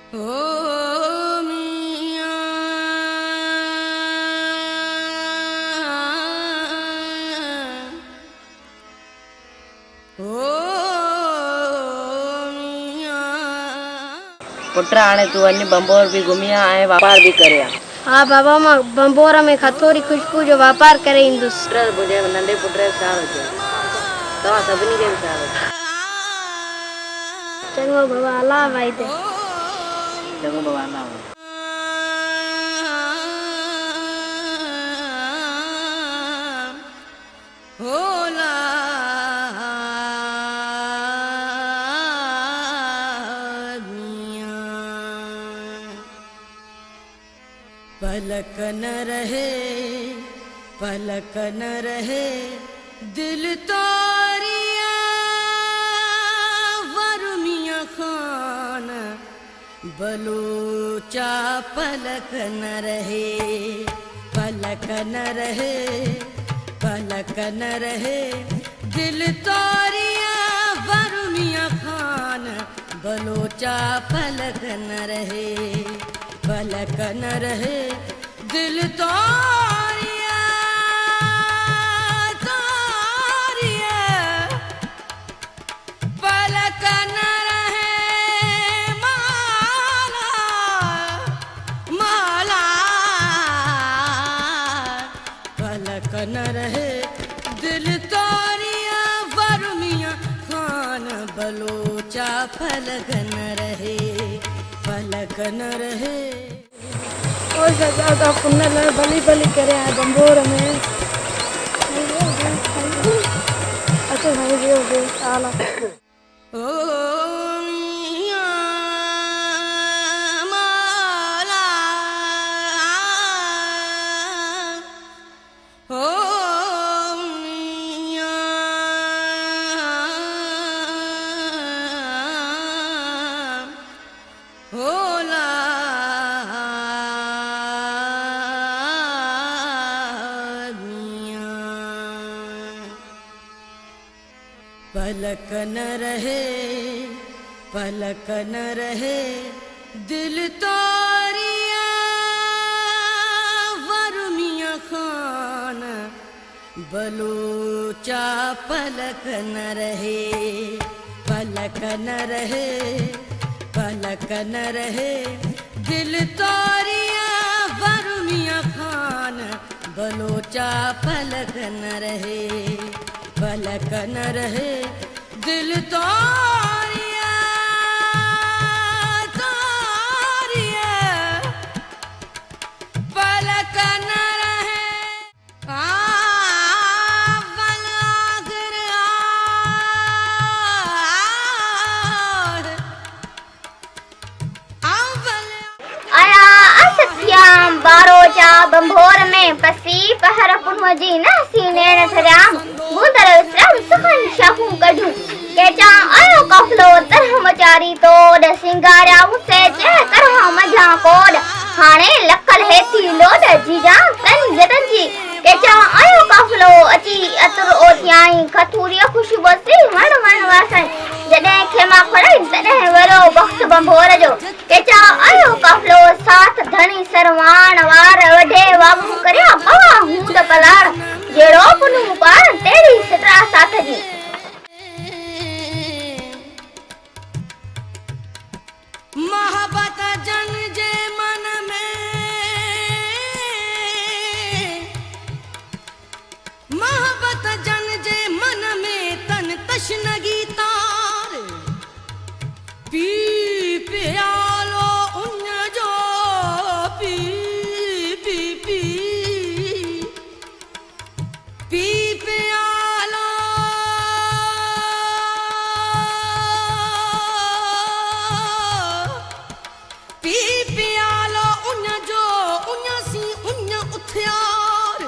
ओ मियां ओ मियां पुट हाणे तू वञ बंबोर भी घुमी आ ऐं वापार भी करे आ। हाँ बाबा मां बंबोर में खथोरी खुशबू जो व्यापार करे ईंदुसि। पुट मुंहिंजे नंढे पुट जो ख्यालु रखियो, तव्हां सभिनी खे बि ख्यालु रखियो। चङो बाबा अलाह भाई ते चङो बाबा अलाह। होला मियां पलक न रहे दिल तोरिया वर मियां खान बलूचा पलक न रहे दिल तोरिया वर मियां खान बलूचा पलक न रहे दिल तोरिया पलक न रहे माला पलक न रहे दिल तोरिया वर मियां खान बलोचा पलक न रहे और ज्यादा पुण्य बली करे आए बंबोर में। अच्छा भाई हो गए आला ओ मियां माला ओ मियां होला मियां पलक न रहे दिल तोरिया वर मियां खान बलूचा पलक न रहे दिल तोरिया वर मियां खान बलूचा पलक न रहे दिल तोरिया पलक न रहे आया असत्याम बारोजा बंभोर में पसी पहर पुनवजी न सीने न थराम बुंदर विश्राम सुखन शाहू कढू केचा आयो कफलो तरह मचारी तोड़ सिंगारा उसे चे तरह मजा कोड हाणे लकल हेती लोड जीजा तन जतन जी केचा आयो कफलो अची अतर ओथियाई खथूरी खुशबू से मन वासन जडे खेमा खड़ाई तडे वरो बख्त बंभोर जो केचा आयो कफलो साथ धनी सरवान वार वढे वागू करया पवा हूंद पलाड़ जेड़ो पुनु पार तेरी सतरा साथ जी मोहब्बत जन जे मन में मोहब्बत जन जे मन में तन तशनगी तार पी प्यालो उन जो पी पी पी पी प्यालो पी प्यालो उन जो उन सी उन उथियार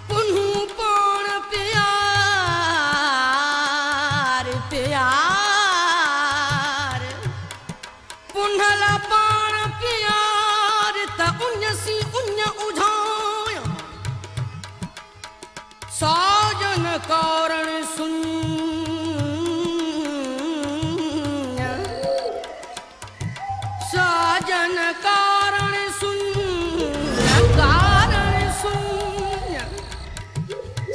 पुनू पाण प्यार पुनला पाण प्यार त उन सी उन उझाया साजन कारण सुन साजन कारण शून्य कारण शून्य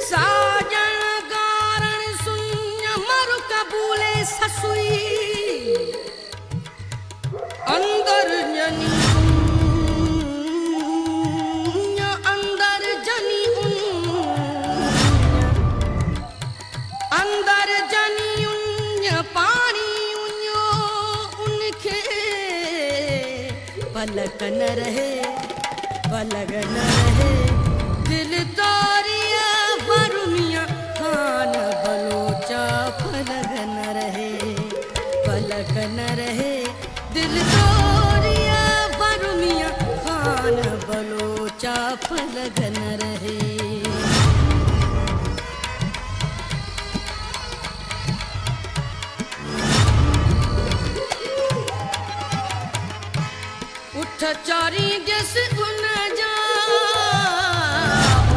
साजन कारण शून्य मरु कबूले ससुई अंदर जनी अंदर जनी अंदर जनी पानी उनके पलक न रहे दिल तोरिया बरुमिया खान बलोचा पलक न रहे दिल तोरिया बरुमिया खान बलोचा पलक न रहे उठ चारी जैसे उन जा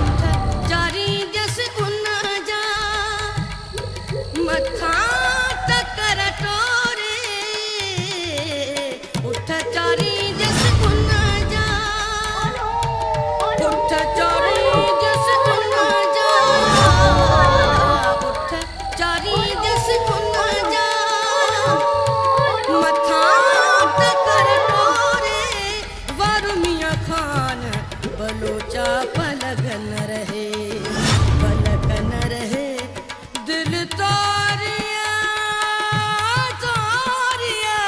उठ चारी जैसे उन जा मथा टकर टोरे उठ चारी जैसे उन जा उठ चारी जैसे उन जा उठ चारी जैसे उन जा मथा टकर टोरे वरुमिया खान बलोचा पलक न रहे दिल तोरिया तोरिया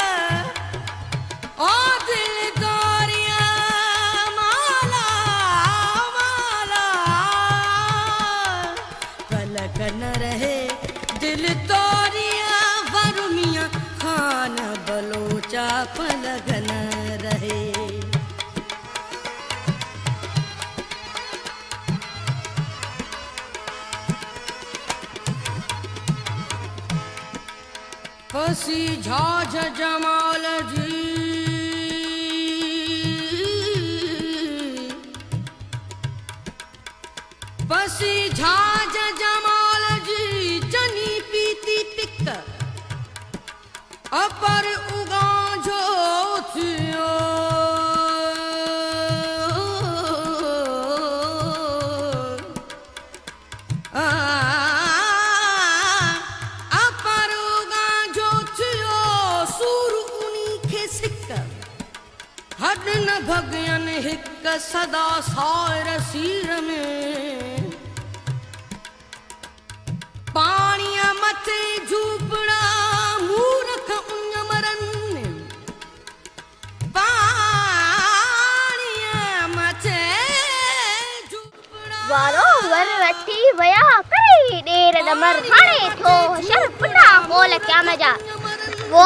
ओ दिल तोरिया माला माला पलक न रहे दिल तोरिया वरुमिया खान बलोचा पलक न रहे पसी झाझ जमाल जी पसी झाझ जमाल जी जनी पीती पिक अपर उगा जो थियो हड न भगयन हिक सदा सार सीर में पानिया मथे झूपड़ा मूरख उन मरन पानिया मथे झूपड़ा वारो वर वठी वया कई देर दमर हाणे थो शर पुना कोल क्या मजा वो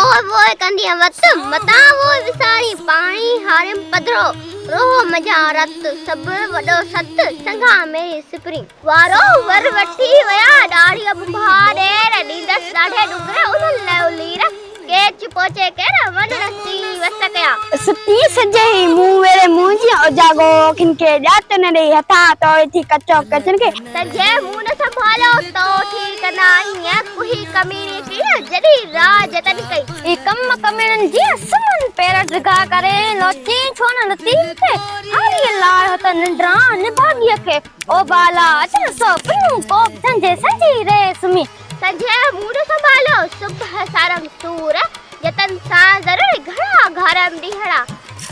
कंदिया वत मता वो विसारी पानी हारिम पधरो रोह मजा रत सब वडो सत संगा मेरी सिपरी वारो वर वठी वया डाड़ी अब भारे नींदस डाढे डुगरे उल उलीरा केच पोचे के मन रसी वसकया सती सजे मुंह मेरे मुंह जी जागो किनके जात न रे हथा तो थी कच्चो कचन के सजे मुंह न संभालो तो ठीक नहीं है कोई कमी नहीं की जदी राज तन कई ई कम कमेन जी समन पेर जगा करे लोची छोन नती थे हरी लाल होता नंद्रा ने भाग्य के ओ बाला अचन सो पनु को संजे सजी रे सुमी संजय मूड संभालो सुबह सारम सूर जतन सा जरूर घड़ा घरम दिहड़ा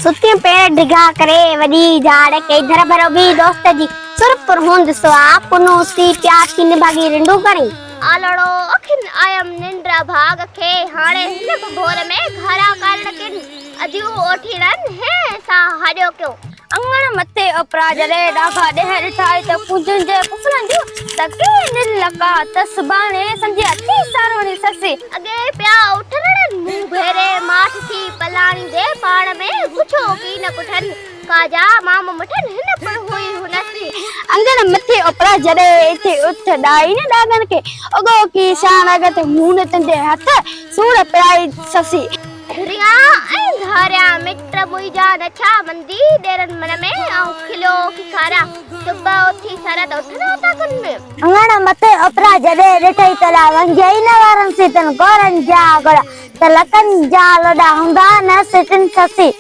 सुती पेड़ डिगा करे वडी झाड़ के धर भरोगी दोस्त जी सुरपुर हुंद स्वा पुनो सी प्यास की निभागी रिंडू करी आलड़ो अखिन आयम निंद्रा भाग के हाणे हिन भोर में घरा कारण किन अदियो ओठीरन है सा हड्यो क्यों अंगण मथे अपराजरे डाघा देहर ठाई त पूजन जे पुफलन जो तके निल लका तसबाने संजे अति सारोनी ससी अगे प्या उठरण मुंह भेरे माठ थी पलानी दे पाण में कुछो की न कुठन काजा माम मठन हिन पर हुई हुनसी अंगण मथे अपराजरे इथे उठ डाई ने डागन के अगो की शान अगत मुंह तंजे हथ सूर पराई ससी धुरिया ऐ धार्या मित्र मुइजा नछा मंदी देरन मन में आउ खिलो की खारा सुबह उठी सरत उठना ताकन में अंगण मथे अपराजरे रेठई तला वंजई नवारन सितन गोरन जा गड़ा तलकन जा लडा हुंदा न सितन ससी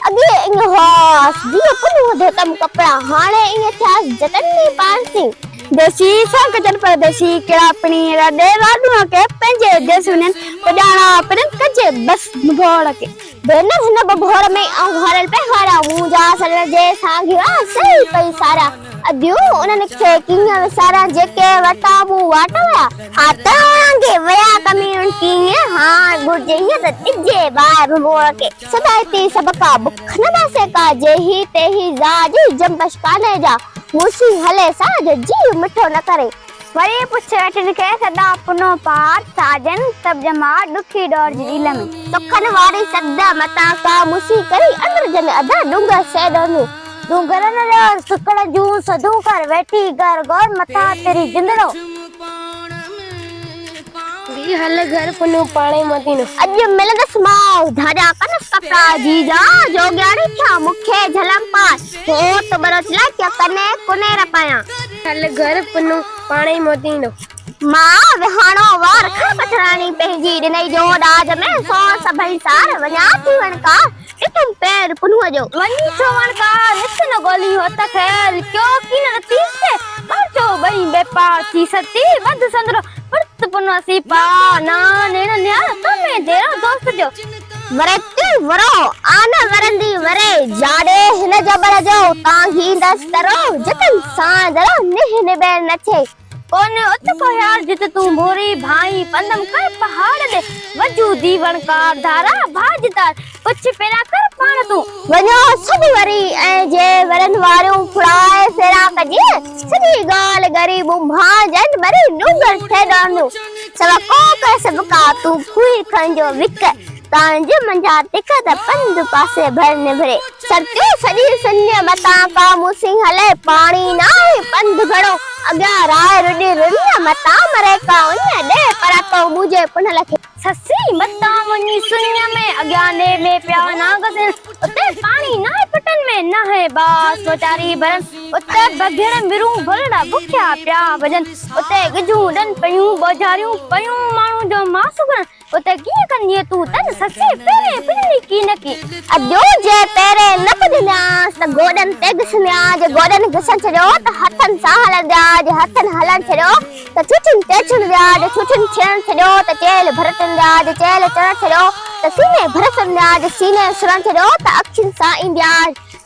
अगे इन हास दियो पुनु धोतम कपड़ा हाणे इन थास जतनी पांसी देसी संकचन परदेसी केड़ा पणी रडे राडू के पंजे देसुन पडाणा पर कजे बस भोड़ के बेन हन भोड़ में आ घरल पे हारा मुजा सर जे सांगिया सही पई सारा अदियो उनने के किया सारा जेके वटाबू वाटवा आतांगे वया कम्युनिटी हां गुजैया त तिजे बार मोड़ के सदाईती सबका बुख न से का जेही तेही जाजी जंबश काले जा मुसी हले साज जी मिठो न करे वरी पुछ वेठन के सदा पुनो पार साजन सब जमा दुखी डोर जिल में तखन वारी सदा मता का मुसी करी अंदर जन अदा डूंगा से दोनु डूंगर न सुकड़ जू सदू कर वेठी घर गोर मता तेरी जिंदड़ो दी हल घर पुनु पाणे मदीनो अज मिलदस मां धाजा कन कपड़ा जीजा जोग्याणी क्या मुखे झलम पास हो तो बरचला क्या कने कोने रपाया हल घर पुनु पाणे मदीनो मां विहाणो वार खड़ पथरानी पंहिंजी ॾिनई जो डाज में सो सभई सार वञा थी वण का इतम पैर पुनुअ जो वञी छो वण का निस न गोली हो त खेल क्यों की न तीस से बाचो बई बेपा थी सती बद संदरो पड़त पुनुअ सी पा ना ने न न्या तमे देरो दोस्त जो वरती वरो आना वरंदी वरे जाडे हिन जबर जो तांगी दस्तरो जतन सांदरो निहने बेर नचे कोने उत को यार जित तू मोरी भाई पंदम कर पहाड़ दे वजू दीवन का धारा भाजदार कुछ पेरा कर पाण तू वनो सदी वरी ए जे वरन वारो फुड़ाए फेरा कजे सदी गाल गरीब भाजन मरी नुगर थे डानु सवा को कैसे बका तू खुई खंजो विक तांज मंजा टिका द पंद पासे भरने भरे सरत्यो सदी सन्य मता का मुसी हले पानी नाए पंद घड़ो अग्या राय रुडी रुनिया मता मरे का उन्ने दे पर तो मुझे पुन लखे ससी मता वनी सुनिया में अग्या ने में प्या नागसे उते पानी नाए पटन में न है बास बेचारी भरन उते बगेड़ मिरू भलड़ा भुख्या प्या भजन उते गजूडन पयूं बोझारियूं पयूं मानू जो मासुगन उते की कन्ये तू तन ससी पेरे पिनी की नकी अदो जे पेरे न पदनास त गोडन तेगसन्या जे गोडन घसन छयो त हथन साहल द्या जे हथन हलन छयो त छुचिन तेछन द्या जे छुचिन छन छयो त चेल भरतन द्या जे चेल चरण छयो त सीने भरतन द्या जे सीने सुरन छयो त अखिन सा इंद्या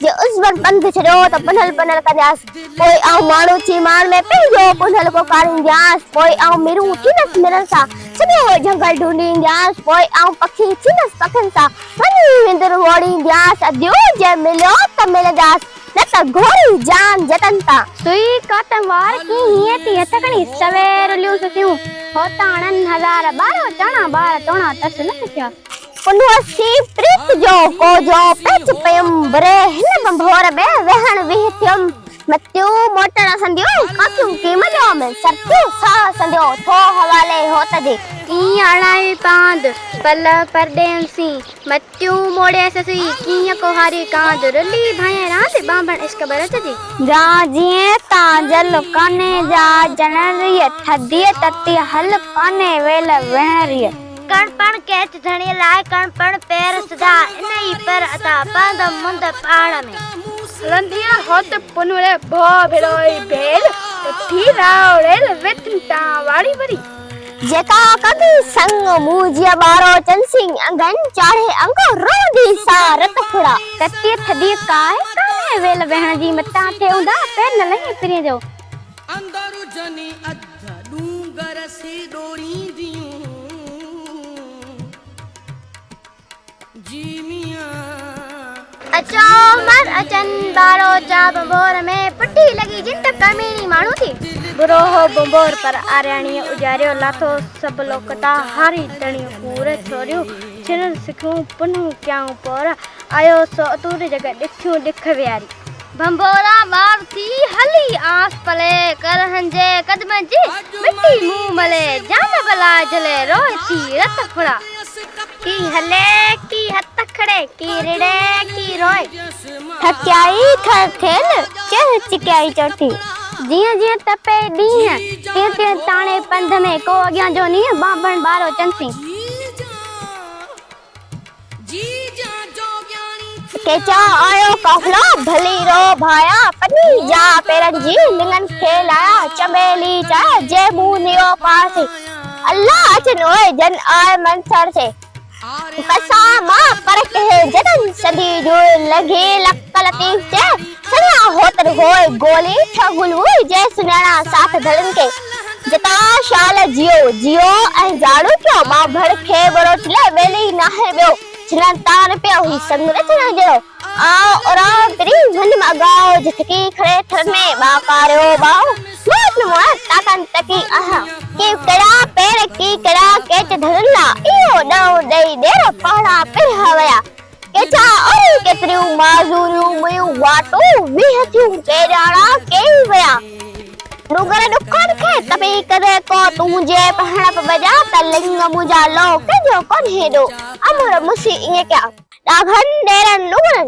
जे उसवन बंद छयो त पनल पनल कद्यास कोई आ माणू ची मान में पेजो पनल को कारिंद्यास कोई आ मिरू थिनस मिरन सा सॼो जंगल ढूंढींदास पोइ आऊं पखी थिनस पखन सा वञी विंदर वोड़ींदास अदियो जे मिलियो त मिलंदास न त घोड़ी जान जतन ता सुई काटन वार की हिए ती हथकणी सवेर लियो सतियूं होताणन हजार 12 चणा 12 तोणा तस न थिया पुनवसी प्रीत जो को जो पेच पयम बरे हिन बंभोर में वहण विहत्यम मत्यू मोटर संदियो काक्यू की मजो में सरत्यो सा संदियो थो हवाले होत दे ई अणाई पांद पल परदेसी मत्यू मोड़े ससी की को हारी कांद रली भाई रात बांबण इश्क बरत दी जा जिए ता जल काने जा जनरिय थदी तती हल काने वेल वहरिय कणपण केच धणी लाए कणपण पैर सदा इनई पर अता पांद मुंद पाड़ में रंधिया होत पुनुरे भो भेड़ोई भेल थी रावड़ेल वेतनता वाड़ी वरी जेका कभी संग मूजिया बारो चंसिंग अंगन चाढ़े अंगो रोदी सारत खुड़ा कत्ती थदी काय काने वेल बहन जी मता थे उंदा पैर न लही पिरे जो अंदर जनी अध डूंगर से डोरी दियूं जी मियां अचो मर अचन बारो चा बंबोर में पुट्टी लगी जिंद कमीनी मानू थी बुरो हो बंबोर पर आर्याणी उजारियो लाथो सब लोकता हारी तणियो पूरे छोरियो छिन सिखूं पुनु क्याऊं पोरा आयो सो अतूर जगह दिखियो दिख व्यारी बंबोरा बार थी हली आस पले कर हंजे कदम जी मिट्टी मुंह मले जान बला जले रोए थी रत फुड़ा की हले की हथ खड़े की रिड़े की रोए थक्याई थेल चह चिक्याई चौथी जिया जिया तपे दी है ते ते ताणे पंध में को अग्या जो नी बाबन बारो चंसी केचा आयो काफला भली रो भाया पनी जा पेरन जी लिंगन खेलाया चमेली चा जे मुनियो पासे अल्लाह अचन ओए जन आए मनसर से कसा मां पर कहे जदन सदी जो लगे लक्कलती से सना होतर होए गोली ठगुल हुई जे सुनाना साथ धड़न के जता शाल जियो जियो ऐ जाड़ू क्यों मां भड़ खे बरो चले वेली ना है बयो चना तार पे हुई संरचना जो आओ और तेरी मन मगाओ जितकी खड़े थर में बाकारो बाओ मोत मोत ताकन तकी आहा के कड़ा पैर की कड़ा केच धरला इयो डाउ दई देर पहाड़ा पे हवया केचा और केतरियो माजूरियो मयो वाटो विहथियो के जाना के वया नुगर दुकान के तबे करे को तुझे पहाड़ पे बजा तलिंग मुजा लो के जो कौन है दो अमर मुसी ये क्या दाघन डेरन नुगर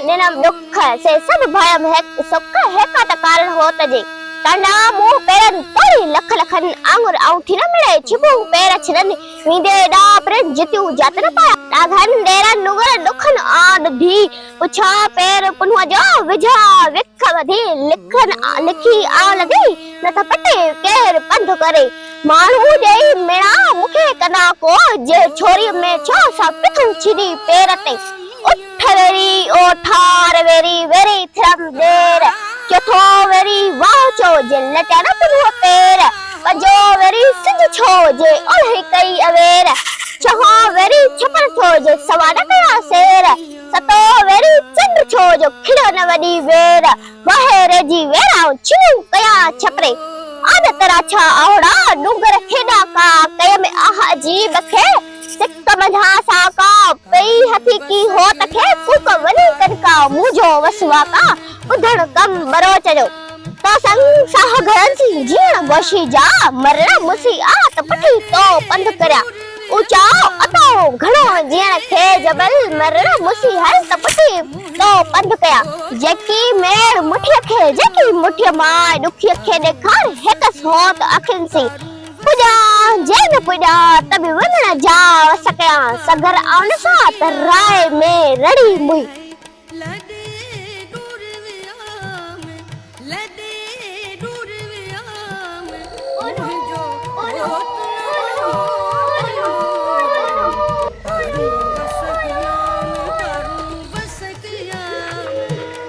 नेनम दुख से सब भयम है सुख है का कारण होता जे तंडा मु पेरन तोरी लख लखन आंगुर आउठी न मिले छिपु पेर छरन विदे डा पर जितु जातन पाया दाघन डेरन नुगर दुखन आद धी पुछा पेर पुनवा जो विझा विख वधी लिखन लिखी आ लगी न त पटे केर पंध करे मानू जे मेरा मुखे कना को जे छोरी में छो सा पिथन छिदी पेरते उठ वेरी ओ ठार वेरी वेरी थम देर चथो वेरी वाचो जे लटाना पुनवा पेर पजो वेरी सिज छो जे ओल्हे कई अवेर छहो वेरी छपर छो जे सवाड कया सेर सतो वेरी चंद्र छो जो खिड़ो न वडी वेर वहेरे जी वेरा छिनु कया छपरे आद तरा छा आवड़ा डुंगर खेडा का कय में आहा जी बखे सिक मझा सा का पई हथी की हो तखे कुक वनी कनका मुजो वसवा का उधण कम बरो चजो तो संग साह घरन सी जीण गोशी जा मरना मुसी आ त पठी तो पंध करया ऊंचा अतो घणो जीण खे जबल मरना मुसी हल त पठी तो पंध कया जेकी मेर मुठिय खे जेकी मुठिय माय दुखिय खे देखार हेतस होत अखिन सी पुजा जेन पुजा तभी वनना जा सकया सगर आउन सा त राय में रड़ी मुई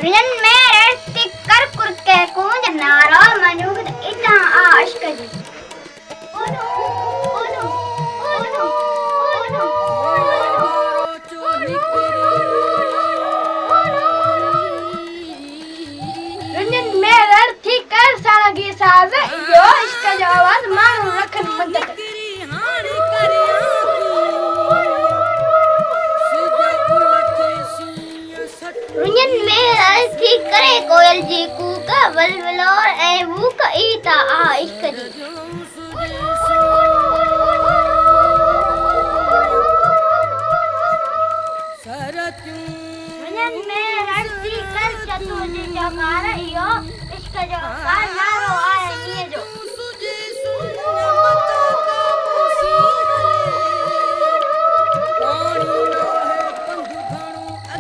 रिजन में रस्ती कर कुर के कूंज नारो मनुग इतना आश करी रंजन में रर्थी कर सारा की साज यो इसका जवाब मानो रखन मदद रुंजन में रर्थी करे कोयल जी कूका वलवलोर ए भूख ईता आ इश्क जी रुंजन में रर्थी कर चतुर जकार यो इश्क जो का नारो आए निये जो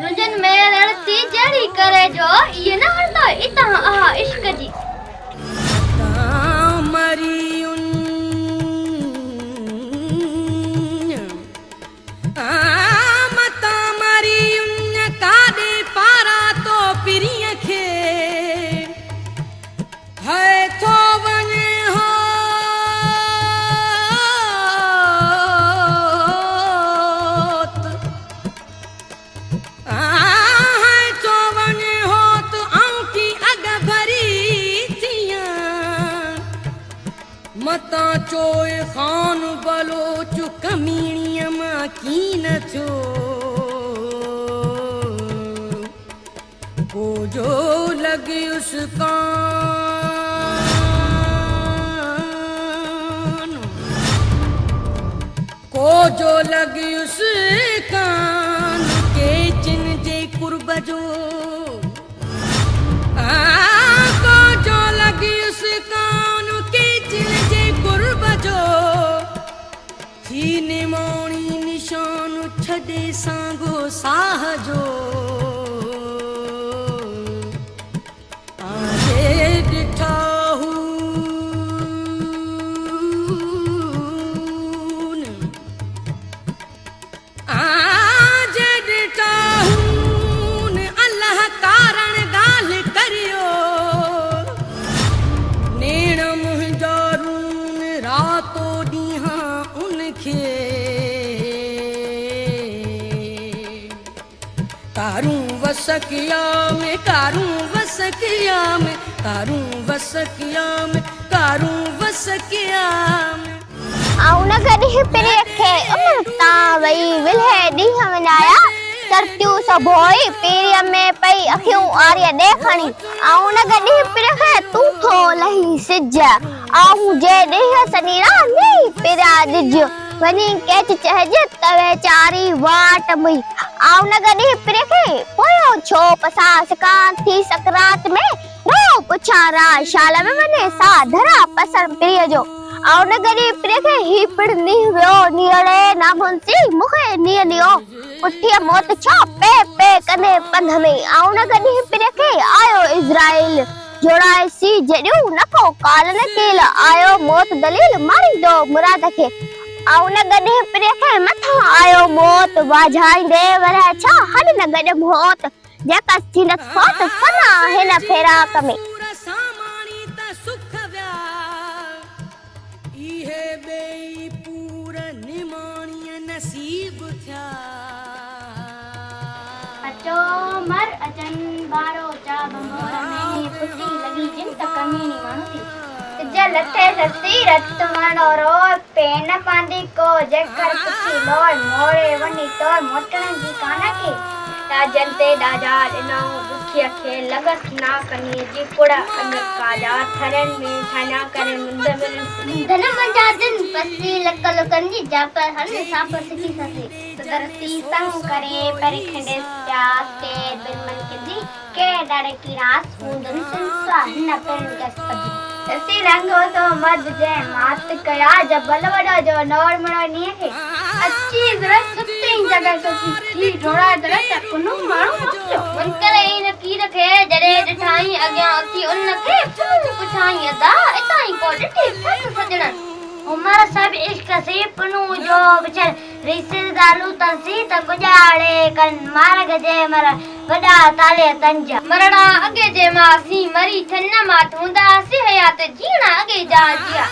रुंजन में रर्थी जड़ी करे जो ये ना हरतो इता आ इश्क जी मता चोय खान बलोच कमीणिया मां कीन थो को जो लगी उस कान को जो लगी उस कान के चिन जे कुर्ब जो को जो लगी उस कान के चिन जे कुर्ब जो सीने मोणी निशान छदे सांगो साह जो कारूं वसकिया में कारूं वसकिया में कारूं वसकिया में कारूं वसकिया में आउं न गॾी पिरे खे अमृता वई विल्हे ॾींहं विञाया तरतियूं सभोई पीरीअ में पई अखियूं आरिय ॾेखणी आउं न गॾी पिरे खे तूं थो लही सिज आउं जे ॾींहं सनीरा नी पिरा ॾिज वनी केच चहज तवे चारी वाट मुई आउं न गॾी पिरे खे पोयो छो पसा सकां थी सकरात में रो पुछा रा शाला में वने सा धरा पसर पिरिय जो आउं न गॾी पिरे खे ही पिड़ नी वियो नियड़े ना मुंसी मुखे निय नियो उठिया मौत छो पे पे कने पंध में आउं न गॾी पिरे खे आयो इज़राइल जोड़ाए सी जॾियूं नको काल न केल आयो मौत दलील मारी दो मुराद खे आउं न गॾी पिरे खे मथां आयो मौत वाझाईंदे वरह छा हॾ न गॾ मौत जेका थींदसि फौत फना हिन फेराक में पूरा सामानी ता सुख व्या इहे बेई पूरा निमाणीअ नसीब थिया अचो मर अचन बारो चा बंबोर में पुटी लगी जिन तक कमीनी माण्हू थी तुझे लथे ससी रत मणो रो पेन पांदी को जेकर पुटी लोय मोरे वनी तो मोटण जी काना के राजन ते दादा ॾिनो दुखिया खे लगस ना कनी जी कुड़ा अन काजा थरन में थाना करे मुंद में धन मंजा दिन पसी लकल कंजी जाप हन साप सकी ससी दरती संग करे पर खंडे प्यास के बिन मन के दी के डारे की रास मुंदन संसा न पेन गस्पदी ससी रंग हो तो मद जे मात कया जब बलवड़ा जो नौर मणो नी के अच्छी जरत सत्ती जगह ससी की थोड़ा जरत कुनु माणू मक्यो मन करे इन की रखे जड़े ठाई अग्या अथी उन के पुछाई अदा इताई को डठी सस सजणा उमर सब इश्क से पनु जो बिचार रिश्तेदारू तसी त गुजारे कन मार्ग जे मर वडा ताले तंजा मरणा अगे जे मासी मरी थन मात हुंदा से हयात जीना अगे जा जिया